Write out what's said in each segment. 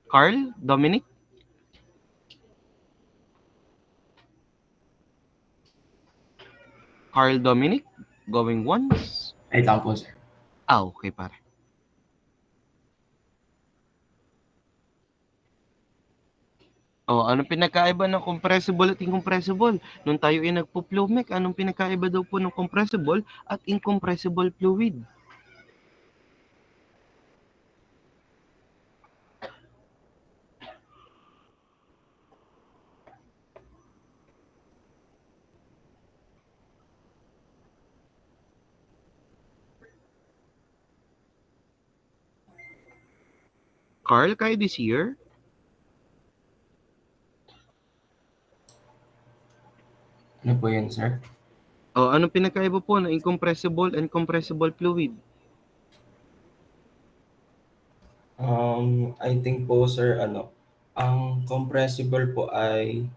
Carl, Dominic? Carl, Dominic? Going once? Wait lang po, sir. Okay, pare. Anong pinagkaiba ng compressible at incompressible? Nung tayo ay nagpo-flow mech, anong pinagkaiba daw po ng compressible at incompressible fluid? Carl, kayo this year? Ano po yun, sir? Anong pinagkaiba po ng incompressible and compressible fluid? I think po, sir, ang compressible po ay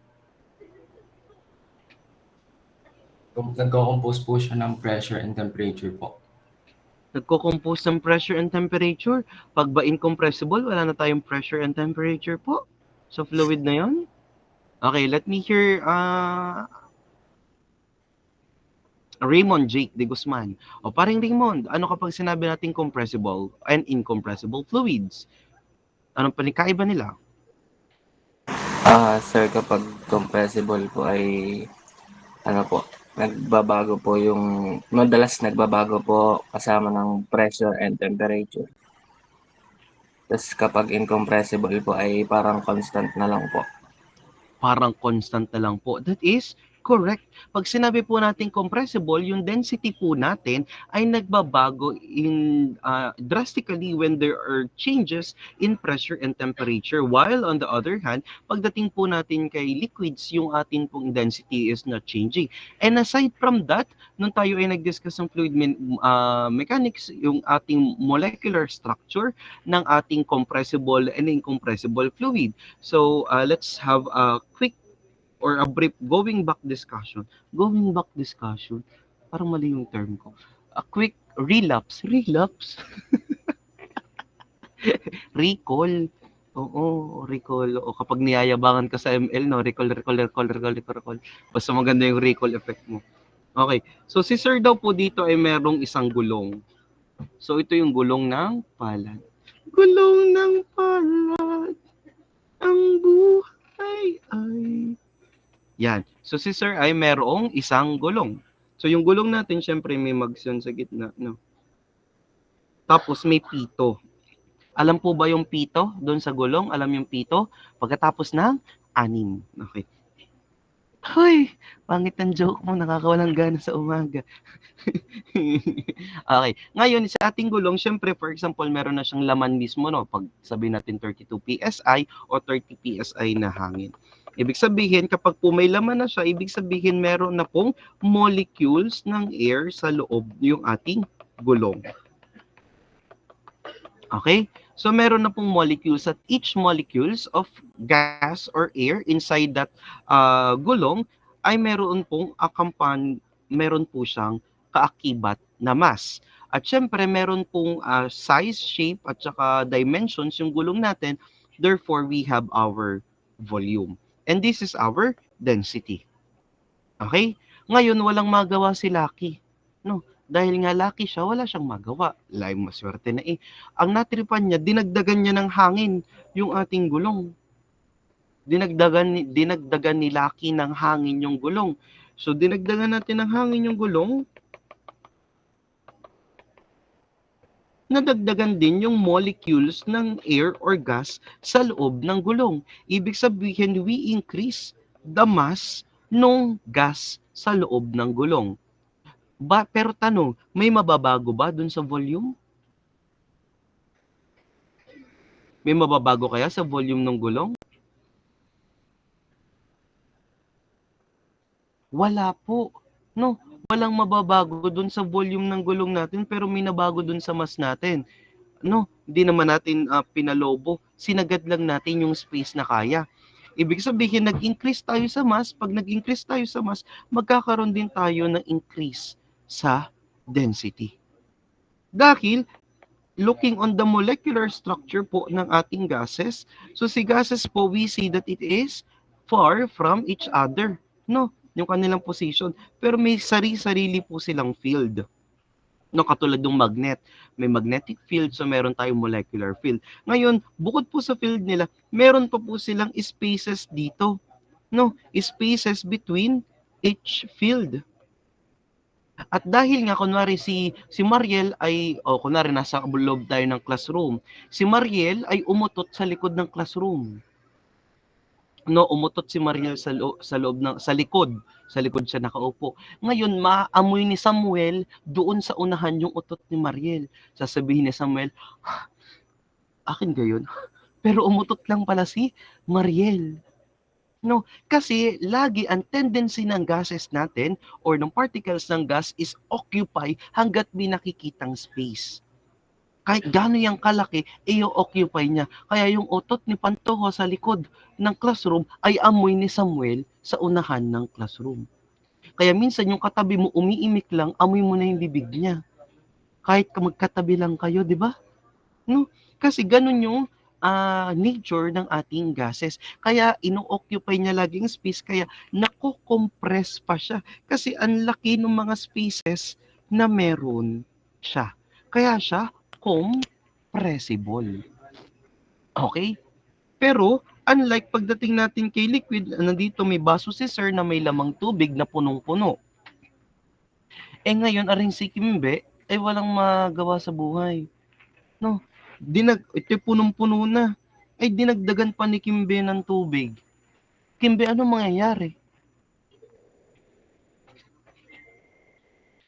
nagko-compose po siya ng pressure and temperature po. Nagko-compose ng pressure and temperature. Pag ba incompressible, wala na tayong pressure and temperature po sa fluid na yon. Okay, let me hear Raymond Jake de Guzman. Paring Raymond, ano kapag sinabi natin compressible and incompressible fluids? Anong panikaiba nila? Sir, kapag compressible po ay ano po, nagbabago po yung madalas nagbabago po kasama ng pressure and temperature. Tapos kapag incompressible po ay parang constant na lang po. Parang constant na lang po. That is correct. Pag sinabi po natin compressible, yung density po natin ay nagbabago drastically when there are changes in pressure and temperature. While on the other hand, pagdating po natin kay liquids, yung atin pong density is not changing. And aside from that, nung tayo ay nag-discuss ng fluid mechanics, yung ating molecular structure ng ating compressible and incompressible fluid. So let's have a quick or a brief going back discussion. Going back discussion, parang mali yung term ko. A quick relapse, recall. Oo, recall. O kapag niyayabangan ka sa ML, no, recall. Basta maganda yung recall effect mo. Okay. So si Sir daw po dito ay merong isang gulong. So ito yung gulong ng palad. Gulong ng palad, ang buhay ay yan. So si Sir ay merong isang gulong. So yung gulong natin, syempre may mags yun sa gitna. No? Tapos may pito. Alam po ba yung pito doon sa gulong? Alam yung pito? Pagkatapos ng anim. Okay. Hoy, pangit ng joke mo, nakakawalang gana sa umaga. Okay. Ngayon, sa ating gulong, syempre, for example, meron na siyang laman mismo, no? Pag sabihin natin 32 PSI o 30 PSI na hangin. Ibig sabihin, kapag po may laman na siya, ibig sabihin meron na pong molecules ng air sa loob yung ating gulong. Okay? So meron na pong molecules at each molecules of gas or air inside that gulong ay meron po siyang kaakibat na mass. At syempre meron pong size, shape at saka dimensions yung gulong natin. Therefore, we have our volume. And this is our density. Okay? Ngayon, walang magawa si Lucky. No? Dahil nga lucky siya, wala siyang magawa. Laing maswerte na eh. Ang natripan niya, dinagdagan niya ng hangin yung ating gulong. Dinagdagan ni Lucky ng hangin yung gulong. So, dinagdagan natin ng hangin yung gulong, nadagdagan din yung molecules ng air or gas sa loob ng gulong. Ibig sabihin, we increase the mass ng gas sa loob ng gulong. Pero tanong, may mababago ba dun sa volume? May mababago kaya sa volume ng gulong? Wala po. No, walang mababago dun sa volume ng gulong natin pero may nabago dun sa mass natin. No, hindi naman natin pinalobo. Sinagad lang natin yung space na kaya. Ibig sabihin, nag-increase tayo sa mass. Pag nag-increase tayo sa mass, magkakaroon din tayo ng increase sa density. Dahil looking on the molecular structure po ng ating gases, so si gases po, we see that it is far from each other, no? Yung kanilang position. Pero may sarili-sarili po silang field. No, katulad ng magnet. May magnetic field, so meron tayong molecular field. Ngayon, bukod po sa field nila, meron pa po silang spaces dito. No, spaces between each field. At dahil nga kunwari si Mariel ay kunwari nasa loob tayo ng classroom. Si Mariel ay umutot sa likod ng classroom. No, umutot si Mariel sa loob ng sa likod siya nakaupo. Ngayon maamoy ni Samuel doon sa unahan yung utot ni Mariel. Sasabihin ni Samuel, akin gayon. Pero umutot lang pala si Mariel. No, kasi lagi ang tendency ng gases natin or ng particles ng gas is occupy hanggat may nakikitang space. Kahit gaano yung kalaki, i-occupy niya. Kaya yung utot ni Pantojo sa likod ng classroom ay amoy ni Samuel sa unahan ng classroom. Kaya minsan yung katabi mo umiimik lang, amoy mo na yung bibig niya. Kahit magkatabi lang kayo, di ba? No? Kasi ganun yung nature ng ating gases. Kaya ino-occupy niya laging space, kaya nako-compress pa siya. Kasi ang laki ng mga spaces na meron siya. Kaya siya compressible. Okay? Pero, unlike pagdating natin kay liquid, nandito may baso si Sir na may lamang tubig na punong-puno. Ngayon, aring si Kimbe, ay walang magawa sa buhay. No? Ito punong-puno na. Ay dinagdagan pa ni Kimbe ng tubig. Kimbe, ano mangyayari?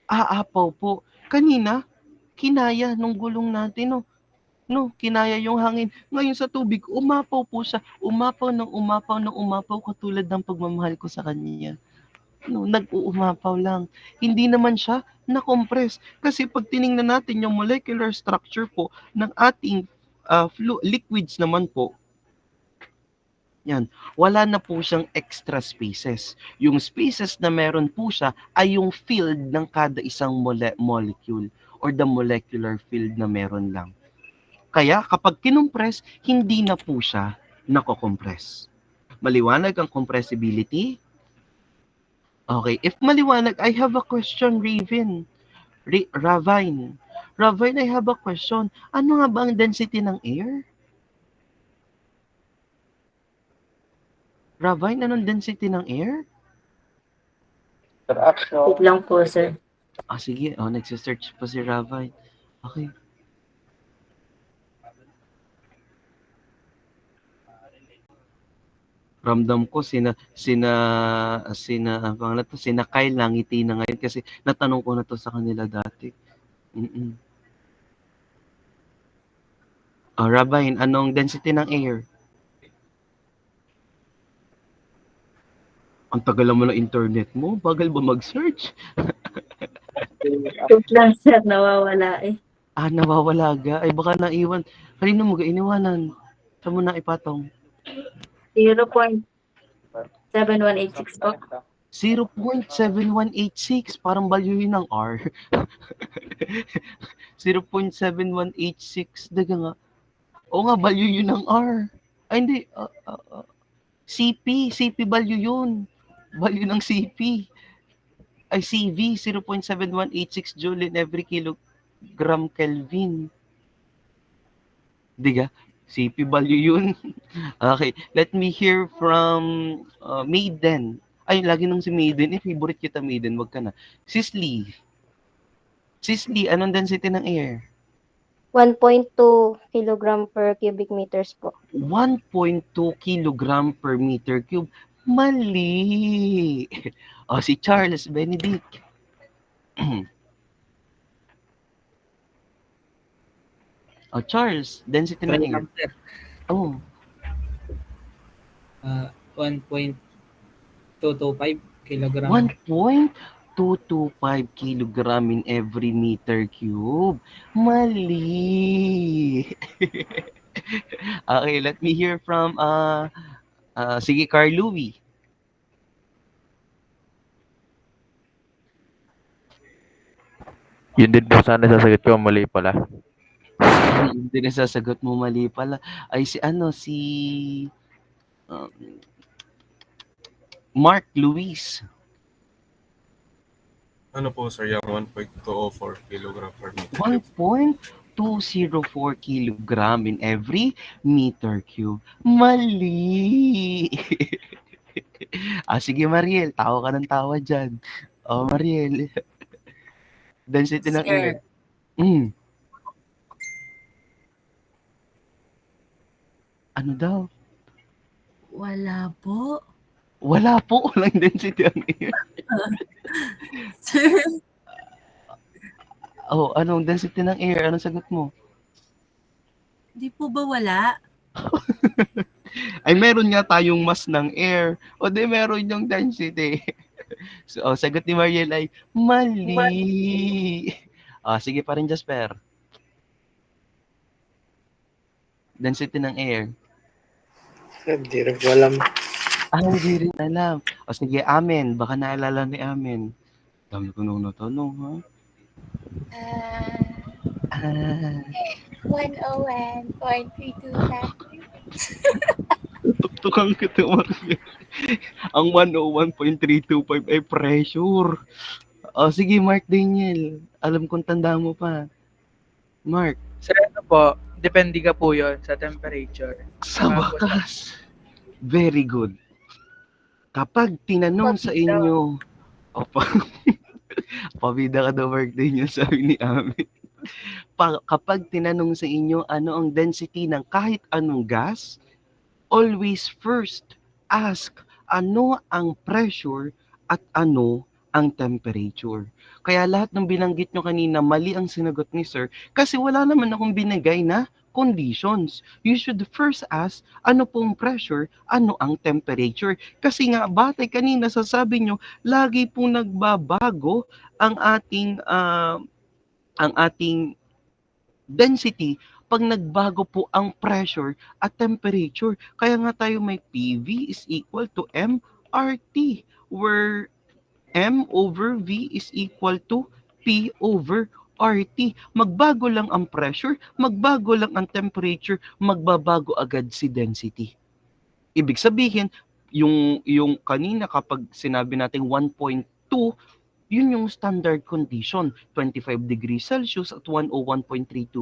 Aapaw po. Kanina, kinaya nung gulong natin, no? No, kinaya yung hangin. Ngayon sa tubig, umapaw po siya. Umapaw ng umapaw katulad ng pagmamahal ko sa kanya. No, nag-uumapaw lang. Hindi naman siya na-compress. Kasi pag tiningnan natin yung molecular structure po ng ating liquids naman po, yan, wala na po siyang extra spaces. Yung spaces na meron po siya ay yung field ng kada isang molecule or the molecular field na meron lang. Kaya kapag kinompress, hindi na po siya nako-compress. Maliwanag ang compressibility? Okay, if maliwanag, I have a question, Raven. Ravine. Ravine, I have a question. Ano nga ba ang density ng air? Ravine, anong density ng air? Wait lang po, sir. Sige. Nagsisearch pa si Ravine. Okay. Ramdam ko sina Kyle nangiti na ngayon kasi natanong ko na to sa kanila dati. Ravine, anong density ng air? Ang tagal mo ng internet mo, bagal ba mag-search? Wait lang, sir. Nawawala eh. Nawawala ga? Ay baka naiwan. Kanino mo ga iniwanan? Saan mo na ipatong? 0.7186 po. 0.7186, parang value yun ng R. 0.7186, daga nga. Oo nga, value yun ng R. Ay hindi, CP value yun. Value ng CP. Ay CV, 0.7186 joule in every kilogram Kelvin. Diga? CP value yun. Okay, let me hear from Maiden. Ay, lagi nung si Maiden. Favorite kita Maiden, wag ka na. Sisley, anong density ng air? 1.2 kilogram per cubic meters po. 1.2 kilogram per meter cube. Mali. Si Charles Benedict. Charles, density ng air. 1.225 kilogram. 1.225 kilogram in every meter cube. Mali. Okay, let me hear from sige, Carl Louie. Yun din po sana sasagot ko, mali pala. Hindi nasasagot mo, mali pala. Ay si ano, si um, Mark Luis. Ano po sir, yung 1.204 kilogram per meter cube? 1.204 kilogram in every meter cube. Mali! Sige Mariel, tawa ka ng tawa dyan. Mariel, density ng air. Sir, Ano daw? wala po. Wala po, walang density ang air. Sir, Anong density ng air? Anong sagot mo? di po ba wala? Ay, meron nga tayong mass ng air. Di meron yung density. So, sagot ni Mariel ay mali. Sige pa rin, Jasper. Density ng air. Hindi rin ko alam. Hindi rin alam. Sige, Amen. Baka naalala ni Amen. Dami ko nung natanong, ha? 101.325. Tukang kita, Mariel. Ang 101.325 ay pressure. Sige, Mark Daniel. Alam kong tanda mo pa. Mark, Sir, ano po, depende ka po yun sa temperature. sa wakas. Very good. Kapag tinanong sa inyo, pabida ka daw, Mark Daniel, sabi ni Ami. Kapag tinanong sa inyo ano ang density ng kahit anong gas, always first ask ano ang pressure at ano ang temperature. Kaya lahat ng binanggit nyo kanina, mali ang sinagot ni Sir kasi wala naman akong binigay na conditions. You should first ask ano pong pressure, ano ang temperature. Kasi nga, batay kanina sasabi nyo, lagi pong nagbabago ang ating density pag nagbago po ang pressure at temperature. Kaya nga tayo may PV is equal to mRT, where M over V is equal to P over RT. Magbago lang ang pressure, magbago lang ang temperature, magbabago agad si density. Ibig sabihin, yung kanina kapag sinabi natin 1.2, yun yung standard condition, 25 degrees Celsius at 101.325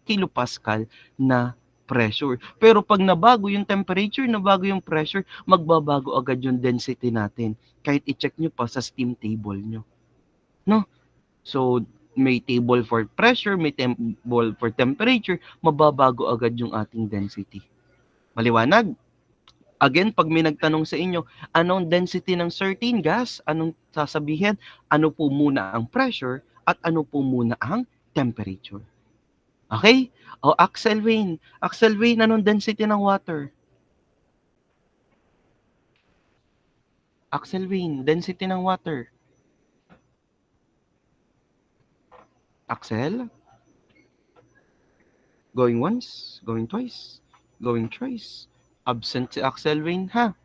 kilopascal na pressure. Pero pag nabago yung temperature, nabago yung pressure, magbabago agad yung density natin. Kahit i-check nyo pa sa steam table nyo. No? So, may table for pressure, may table for temperature, mababago agad yung ating density. Maliwanag? Again, pag may nagtanong sa inyo, anong density ng certain gas, anong sasabihin? Ano po muna ang pressure at ano po muna ang temperature? Okay? Axel Wayne. Axel Wayne, anong density ng water? Axel Wayne, density ng water. Axel? Going once, going twice, going thrice. Absent si Axel Wayne, ha?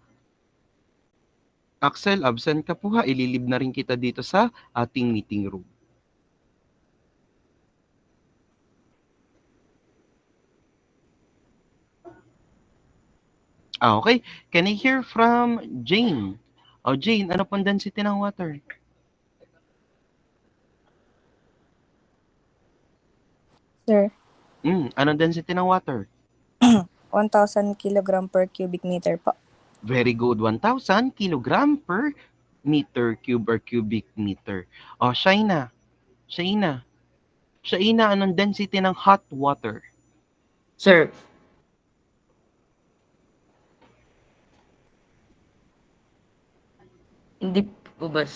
Axel, absent ka po, ha? Ililib na rin kita dito sa ating meeting room. Okay. Can I hear from Jane? Jane, ano pong density ng water? Sir, Anong density ng water? 1,000 kilogram per cubic meter po. Very good. 1,000 kilogram per meter cube or cubic meter. Shaina. Shaina, anong density ng hot water? Sir, hindi po ba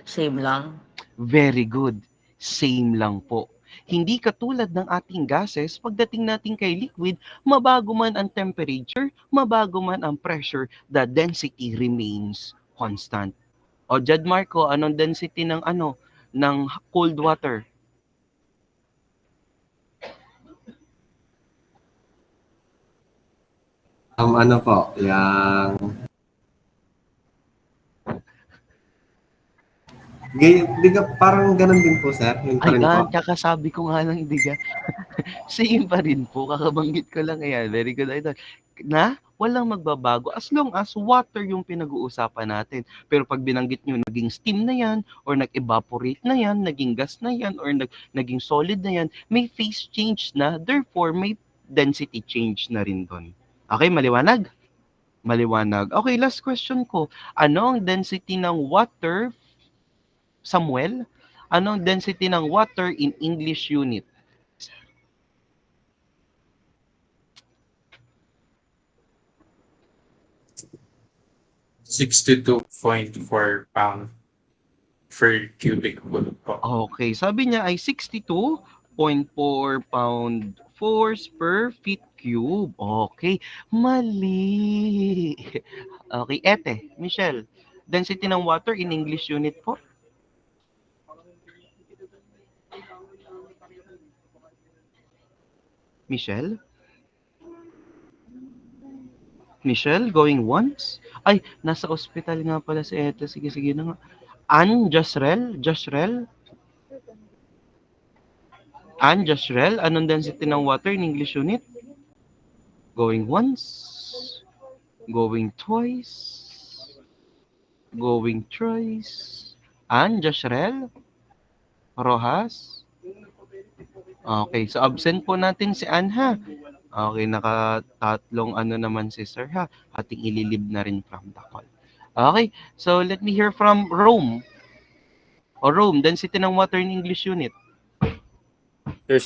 same lang? Very good. Same lang po. Hindi katulad ng ating gases, pagdating natin kay liquid, mabago man ang temperature, mabago man ang pressure, the density remains constant. Jad Marco, anong density ng cold water? Ano po, yung... Di ka, parang ganun din po, sir. Yun pa rin po. Kakasabi ko nga lang, hindi ka. Same pa rin po, kakabanggit ko lang ayan, very good idol. Na walang magbabago as long as water yung pinag-uusapan natin. Pero pag binanggit nyo, naging steam na yan, or nag-evaporate na yan, naging gas na yan, or naging solid na yan, may phase change na, therefore may density change na rin doon. Okay, maliwanag? Maliwanag. Okay, last question ko. Ano ang density ng water, Samuel? Ano ang density ng water in English unit? 62.4 pound per cubic foot po. Okay, sabi niya ay 62.4 pound force per feet cube. Okay, mali. Okay, ete, Michelle, density ng water in English unit po? Michelle? Michelle, going once? Ay, nasa ospital nga pala si ete. Sige, sige na nga. Jasrel? Jasrel, anong density ng water in English unit? Going once, going twice, going thrice. Jasrel? Rojas? Okay, so absent po natin si Ann ha. Okay, nakatatlong ano naman si Sir ha. Ating ililib na rin from the call. Okay, so let me hear from Rome. Rome, density ng water in English unit. Sir,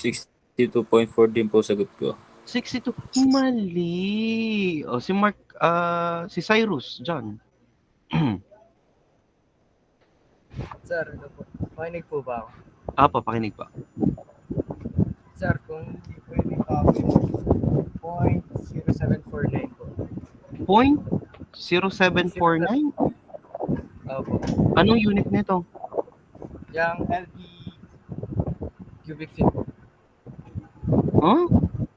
62.4 din po sagot ko. 62. Mali. Si Mark, si Cyrus, John. Sir, ito po. Pakinig po ba ako? Pakinig pa. Sir, kung hindi pwede pa ako, 0.0749 po. 0.0749? Opo. Anong unit nito? Yung LP cubic feet po. Huh?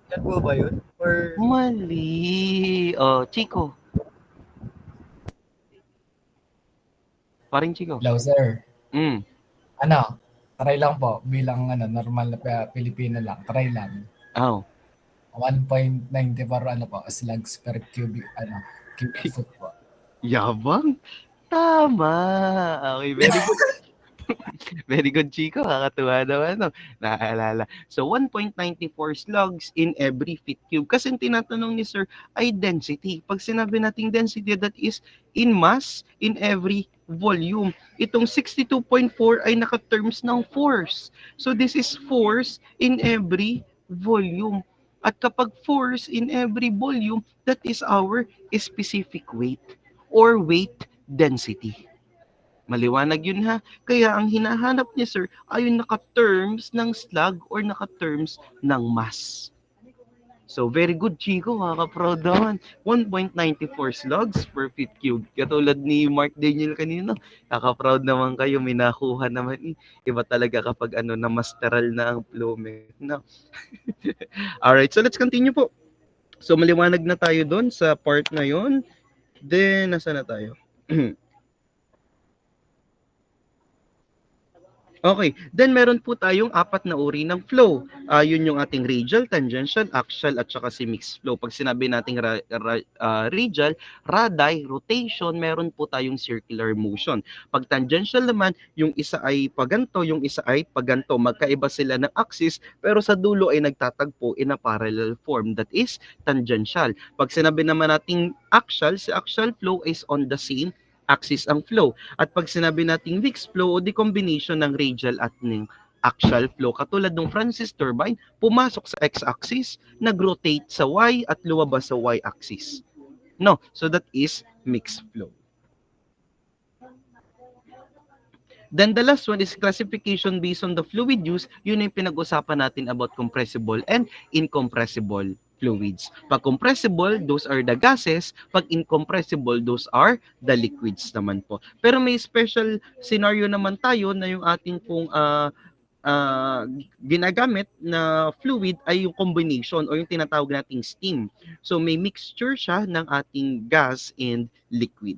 Yan po ba yun? Or Mali. Chico. Paring Chico. Hello, sir. Ano? Try lang po. Bilang normal na Pilipino lang. Try lang. 1.90 para slugs per cubic foot po. Yabang. Tama. Okay, very good. Very good, Chico. Kakatuwa naman, no? Naaalala. So, 1.94 slugs in every feet cube. Kasi tinatanong ni Sir ay density. Pag sinabi nating density, that is in mass in every volume. Itong 62.4 ay naka-terms ng force. So, this is force in every volume. At kapag force in every volume, that is our specific weight or weight density. Maliwanag yun ha. Kaya ang hinahanap niya sir ay yung naka-terms ng slug or naka-terms ng mass. So very good Chico, kaka-proud naman. 1.94 slugs per feet cube. Katulad ni Mark Daniel kanina, kaka-proud naman kayo, may nakuha naman. Iba talaga kapag na masteral na ang flow. No? Alright, so let's continue po. So maliwanag na tayo doon sa part na yon. Then, nasa na tayo? Okay, then meron po tayong apat na uri ng flow. Yun yung ating radial, tangential, axial, at saka si mixed flow. Pag sinabi nating radial, radii, rotation, meron po tayong circular motion. Pag tangential naman, yung isa ay paganto, yung isa ay paganto. Magkaiba sila ng axis, pero sa dulo ay nagtatagpo in a parallel form. That is tangential. Pag sinabi naman nating axial, si axial flow is on the same axis ang flow. At pag sinabi nating mixed flow o the combination ng radial at ng axial flow, katulad ng Francis turbine, pumasok sa x-axis, nag-rotate sa y at lumabas sa y-axis. No, so that is mixed flow. Then the last one is classification based on the fluid use. Yun yung pinag-usapan natin about compressible and incompressible fluids. Pag compressible, those are the gases. Pag incompressible, those are the liquids naman po. Pero may special scenario naman tayo na yung ating pong ginagamit na fluid ay yung combination o yung tinatawag nating steam. So may mixture siya ng ating gas and liquid.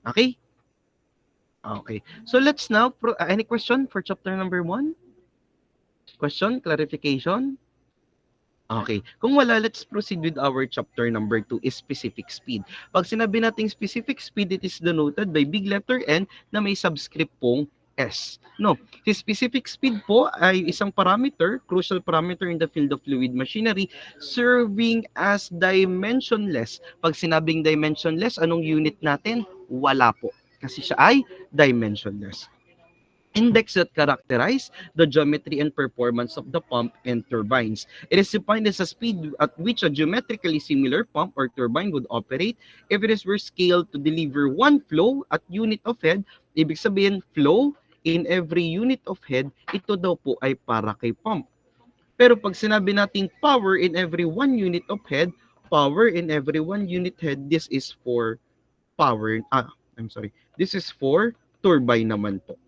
Okay? Okay. So let's now, any question for chapter number 1? Question, clarification? Okay. Kung wala, let's proceed with our chapter number 2, is specific speed. Pag sinabi nating specific speed, it is denoted by big letter N na may subscript pong S. No, si specific speed po ay isang parameter, crucial parameter in the field of fluid machinery, serving as dimensionless. Pag sinabing dimensionless, anong unit natin? Wala po. Kasi siya ay dimensionless. Index that characterize the geometry and performance of the pump and turbines. It is defined as a speed at which a geometrically similar pump or turbine would operate if it is were scaled to deliver one flow at unit of head. Ibig sabihin, flow in every unit of head, ito daw po ay para kay pump. Pero pag sinabi nating power in every 1 unit of head, power in every 1 unit head, this is for power, this is for turbine naman po.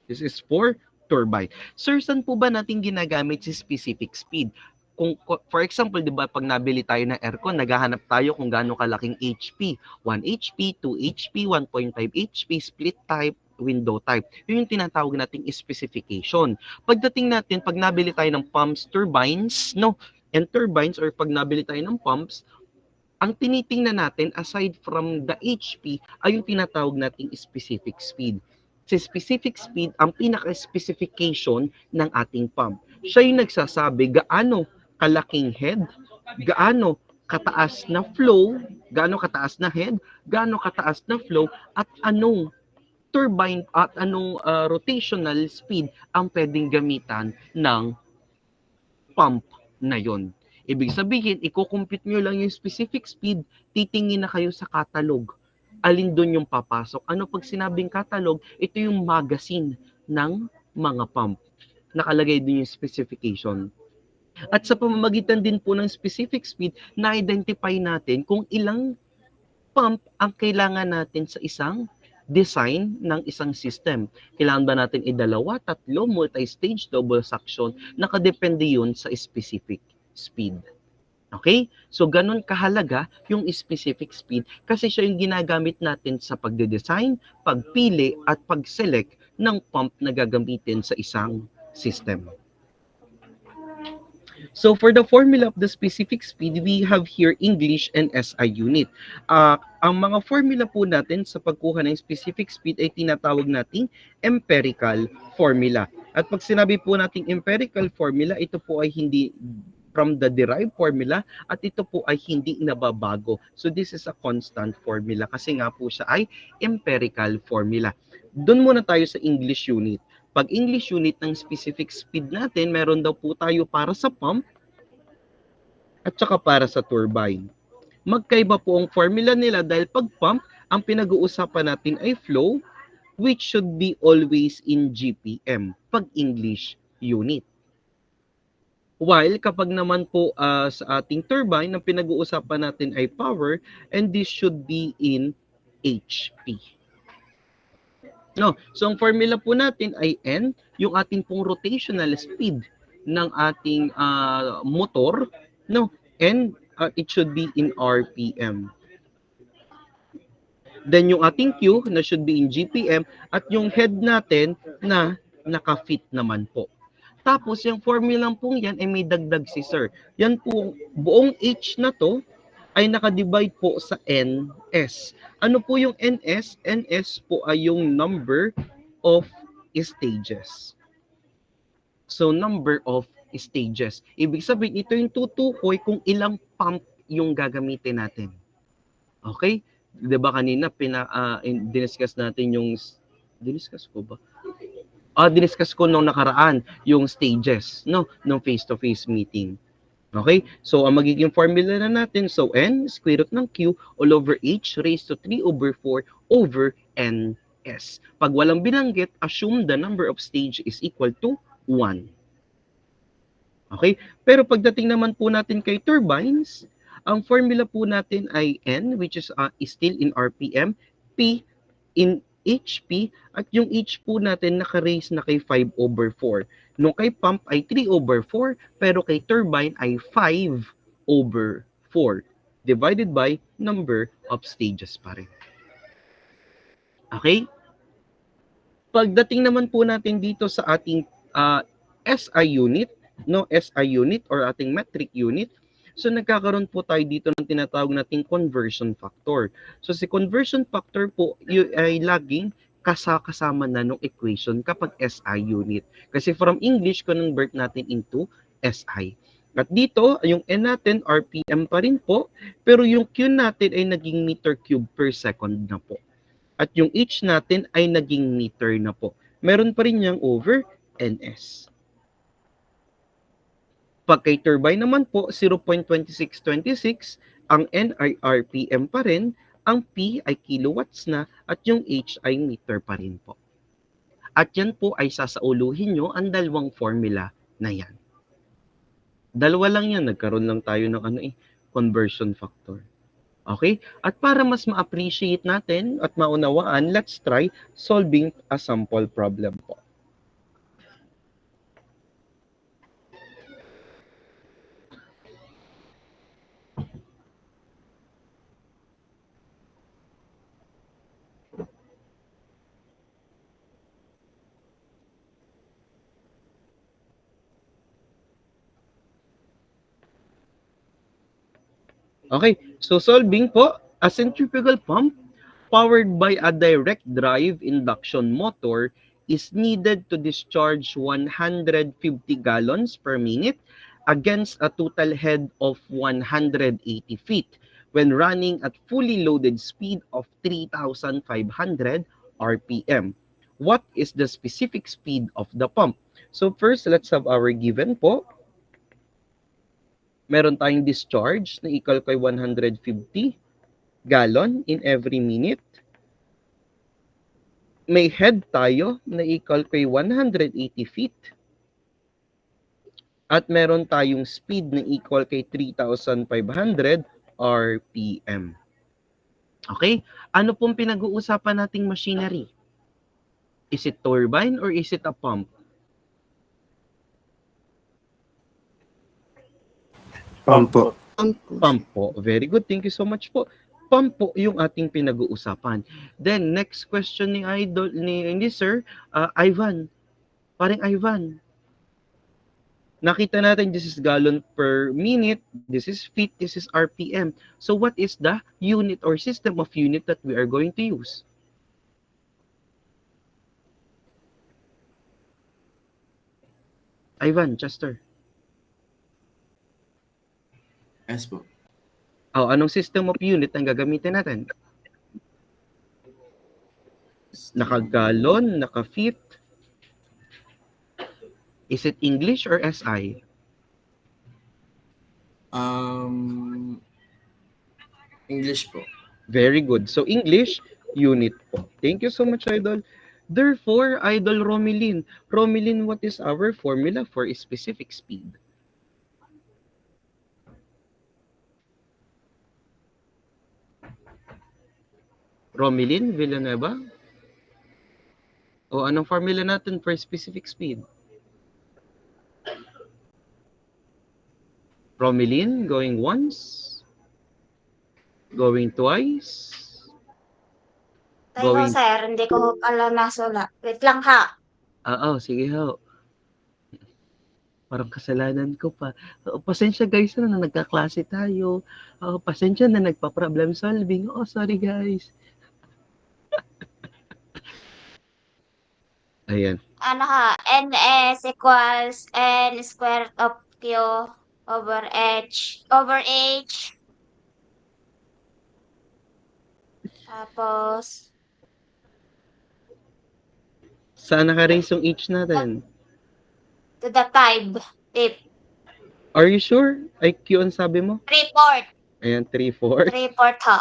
This is for turbine. Sir, saan po ba natin ginagamit si specific speed? Kung, for example, di ba, pag nabili tayo ng aircon, naghahanap tayo kung gaano kalaking HP. 1 HP, 2 HP, 1.5 HP, split type, window type. Yun yung tinatawag nating specification. Pagdating natin, pag nabili tayo ng pumps, turbines, and turbines, or pag nabili tayo ng pumps, ang tinitingnan natin, aside from the HP, ay yung tinatawag nating specific speed. Sa specific speed, ang pinaka-specification ng ating pump. Siya yung nagsasabi gaano kalaking head, gaano kataas na flow, gaano kataas na head, gaano kataas na flow, at anong turbine at anong rotational speed ang pwedeng gamitan ng pump na yon. Ibig sabihin, i-compute nyo lang yung specific speed, titingin na kayo sa catalog. Alin doon yung papasok. Ano pag sinabing catalog, ito yung magazine ng mga pump. Nakalagay din yung specification. At sa pamamagitan din po ng specific speed, na-identify natin kung ilang pump ang kailangan natin sa isang design ng isang system. Kailangan ba natin idalawa, tatlo, multi-stage, double suction? Nakadepende yun sa specific speed. Okay? So, ganun kahalaga yung specific speed kasi siya yung ginagamit natin sa pagde-design, pagpili, at pag-select ng pump na gagamitin sa isang system. So, for the formula of the specific speed, we have here English and SI unit. Ang mga formula po natin sa pagkuha ng specific speed ay tinatawag nating empirical formula. At pag sinabi po nating empirical formula, ito po ay hindi from the derived formula at ito po ay hindi nababago. So this is a constant formula kasi nga po siya ay empirical formula. Doon muna tayo sa English unit. Pag English unit ng specific speed natin, meron daw po tayo para sa pump at saka para sa turbine. Magkaiba po ang formula nila dahil pag pump, ang pinag-uusapan natin ay flow which should be always in GPM pag English unit. While kapag naman po sa ating turbine, ang pinag-uusapan natin ay power and this should be in HP. No, so ang formula po natin ay N, yung ating pong rotational speed ng ating motor, and it should be in RPM. Then yung ating Q na should be in GPM at yung head natin na naka-fit naman po. Tapos, yung formula pong yan ay may dagdag si sir. Yan po, buong H na to ay nakadivide po sa NS. Ano po yung NS? NS po ay yung number of stages. So, number of stages. Ibig sabihin, ito yung tutukoy kung ilang pump yung gagamitin natin. Okay? Diba kanina, diniscuss natin yung... Diniscuss ko ba? Diniscuss ko nung nakaraan yung stages, ng face-to-face meeting. Okay? So, ang magiging formula na natin, so N, square root ng Q, all over H raised to 3 over 4 over NS. Pag walang binanggit, assume the number of stage is equal to 1. Okay? Pero pagdating naman po natin kay turbines, ang formula po natin ay N, which is still in RPM, P in HP, at yung H po natin naka-raise na kay 5 over 4. Nung kay pump ay 3 over 4, pero kay turbine ay 5 over 4, divided by number of stages pa rin. Okay? Pagdating naman po natin dito sa ating SI unit, no, SI unit or ating metric unit. So nagkakaroon po tayo dito ng tinatawag nating conversion factor. So si conversion factor po ay laging kasama na ng equation kapag SI unit. Kasi from English, convert natin into SI. At dito, yung N natin, RPM pa rin po, pero yung Q natin ay naging meter cube per second na po. At yung H natin ay naging meter na po. Meron pa rin niyang over NS. Pag kay turbine naman po, 0.2626, ang N ay RPM pa rin, ang P ay kilowatts na, at yung H ay meter pa rin po. At yan po ay sasauluhin nyo ang dalawang formula na yan. Dalawa lang yan, nagkaroon lang tayo ng conversion factor. Okay? At para mas ma-appreciate natin at maunawaan, let's try solving a sample problem po. Okay, so solving po, a centrifugal pump powered by a direct drive induction motor is needed to discharge 150 gallons per minute against a total head of 180 feet when running at fully loaded speed of 3,500 RPM. What is the specific speed of the pump? So first, let's have our given po. Meron tayong discharge na equal kay 150 gallon in every minute. May head tayo na equal kay 180 feet. At meron tayong speed na equal kay 3,500 RPM. Okay? Ano pong pinag-uusapan nating machinery? Is it turbine or is it a pump? Pump po. Pump po. Very good. Thank you so much po. Pump po yung ating pinag-uusapan. Then, next question ni Idol, ni Sir, Ivan. Parang Ivan. Nakita natin, this is gallon per minute, this is feet, this is RPM. So, what is the unit or system of unit that we are going to use? Ivan, Chester. Yes po. Oh, anong system of unit ang gagamitin natin? Naka-gallon, naka-feet. Is it English or SI? English po. Very good. So, English, unit po. Thank you so much, Idol. Therefore, Idol Romilin. Romilin, what is our formula for a specific speed? Romilin Villanueva? O anong formula natin for specific speed? Romilin, going once? Going twice? Tayo, sir. Hindi ko pala nasula. Wait lang ha. Oo, sige ho. Parang kasalanan ko pa. Pasensya guys na nagkaklase tayo. Pasensya na nagpa-problem solving. Sorry guys. Ayan. Ano ha? NS equals N squared of Q over H. Tapos, Saan naka-raise yung H natin? to the tip. Are you sure? Ay, Q ang sabi mo? 3/4. Ayan, 3/4. 3/4 ha.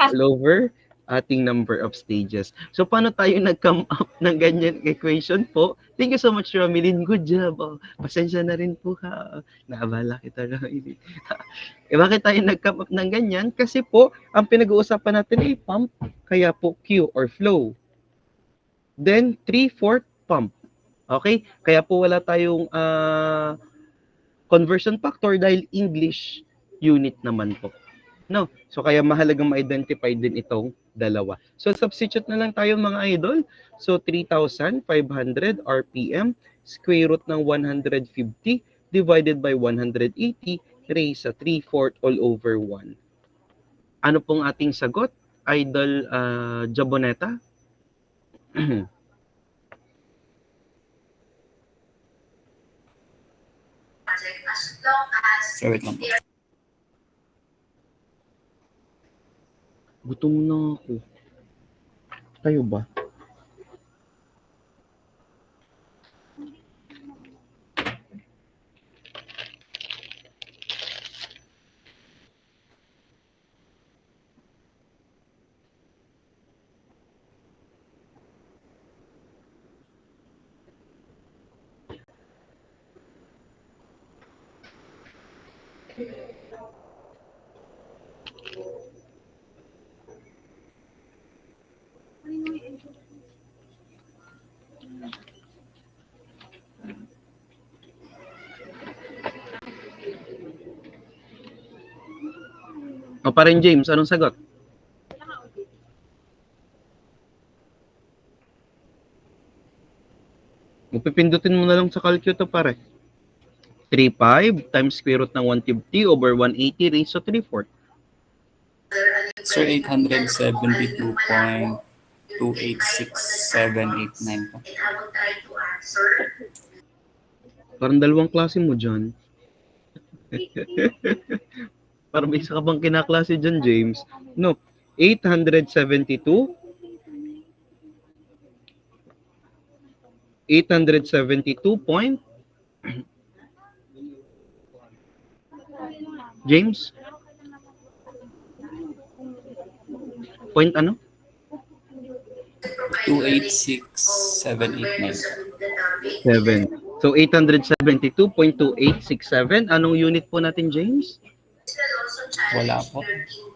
All over ating number of stages. So, paano tayo nag-come up ng ganyan equation po? Thank you so much, Romilin. Good job. Pasensya na rin po ha. Naabala kita, Romilin. Bakit tayo nag-come up ng ganyan? Kasi po, ang pinag-uusapan natin ay pump. Kaya po Q or flow. Then, 3/4 pump. Okay? Kaya po wala tayong conversion factor dahil English unit naman po. No? So, kaya mahalagang ma-identify din itong dalawa. So, substitute na lang tayo mga idol. So, 3,500 RPM, square root ng 150 divided by 180 raised sa 3/4 all over 1. Ano pong ating sagot, Idol Jaboneta? Sir, wait lang po. Gutom na ako. Kayo ba? O pa rin, James, anong sagot? Pipindutin mo na lang sa calculator pare. 3/5 times square root ng 150 over 180 raised to 3/4. Sir, 872.286789 po. Parang dalawang klase mo dyan. Parang may isa ka bang kinaklase dyan, James? No. 872 point James? Point ano? 286789. 7. So 872.2867. Anong unit po natin, James? Wala po.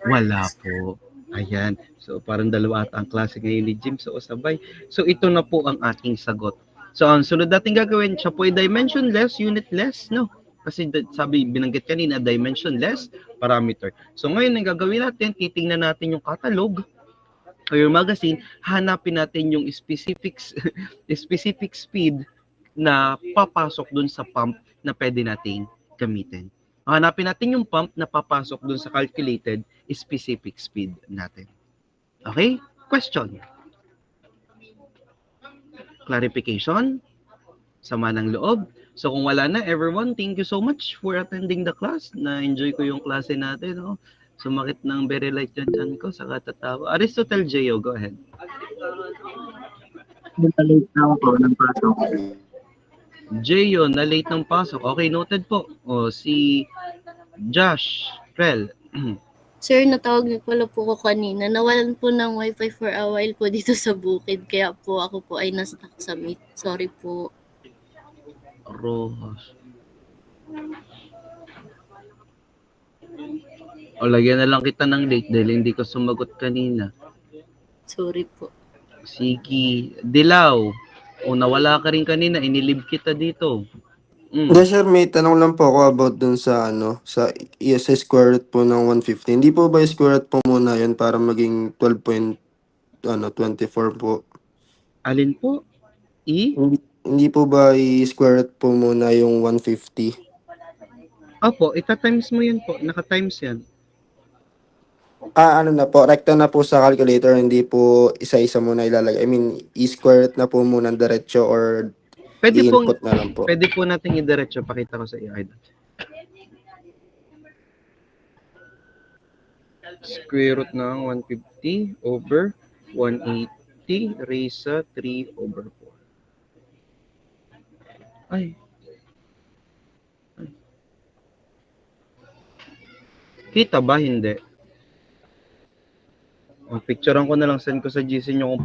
Wala po. Ayan. So parang dalawa ata ang klase ngayon ni James. So sabay. So ito na po ang ating sagot. So ang sunod natin gagawin, siya po ay dimensionless, unitless, no? Kasi sabi, binanggit kanina, dimensionless parameter. So ngayon, ang gagawin natin, titingnan natin yung catalog o yung magazine, hanapin natin yung specific speed na papasok dun sa pump na pwede nating gamitin. Hanapin natin yung pump na papasok dun sa calculated specific speed natin. Okay? Question. Clarification? Sama ng loob? So kung wala na, everyone, thank you so much for attending the class. Na-enjoy ko yung klase natin. Oh. Sumakit ng very light yung chan ko sa katatawa. Aristotle J.O., go ahead. Na-late na ako ng pasok. J.O., na-late ng pasok. Okay, noted po. O, si Josh Rel. Sir, natawag niyo pala po ko kanina. Nawalan po ng wifi for a while po dito sa bukid. Kaya po ako po ay na-stuck sa meet. Sorry po. Rojas. O, lagyan na lang kita ng date dahil hindi ko sumagot kanina. Sorry po. Sige. Dilaw. O, nawala ka rin kanina. Inilib kita dito. Yes, sir, may tanong lang po ako about dun sa sa square root po ng 150. Hindi po ba yung square root po muna yun para maging 12.24 po? Alin po? Hindi po ba i-square root po muna yung 150? Opo, ita-times mo yun po. Naka-times yan. Ano na po, rekta na po sa calculator, hindi po isa-isa muna ilalagay. I mean, i-square root na po muna diretso or i-input na lang po. Pwede po natin i-diretso. Pakita ko sa iyo, Idol. Square root ng 150 over 180 raised sa 3 over 4. Ay. Kita ba? Hindi. Picturean ko na lang, send ko sa GC nyo kung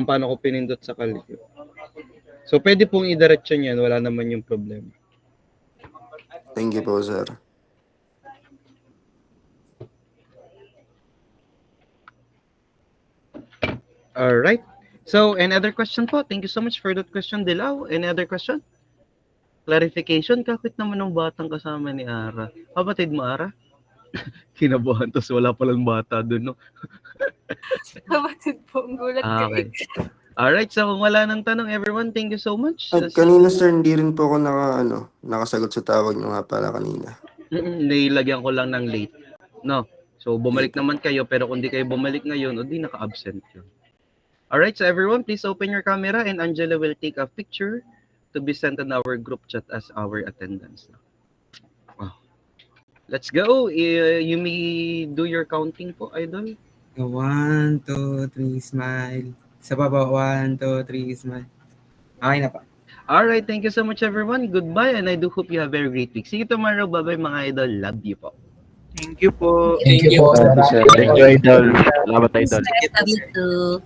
paano ko pinindot sa calculator. So, pwede pong i-diretso niyan. Wala naman yung problema. Thank you po, sir. Alright. So, any other question po? Thank you so much for that question, Dilaw. Any other question? Clarification? Kakit naman ng batang kasama ni Ara. Kapatid mo, Ara? Kinabahan, tapos wala palang bata doon, no? Kapatid po, ang gulat Okay. Alright, so kung wala nang tanong, everyone, thank you so much. Ay, kanina sir, hindi rin po ako nakasagot sa tawag nyo nga pala kanina. Nilagyan ko lang ng late. No. So bumalik naman kayo, pero kung di kayo bumalik ngayon, o di naka-absent yun. Alright, so everyone, please open your camera and Angela will take a picture to be sent in our group chat as our attendance. Wow. Let's go. You may do your counting po, Idol. 1, 2, 3, smile. Sa baba, 1, 2, 3, smile. Okay na pa. Alright, thank you so much everyone. Goodbye and I do hope you have a very great week. See you tomorrow. Bye-bye mga idol. Love you po. Thank you po. Thank you po. Thank you, Idol. Salamat, Idol. Love you too.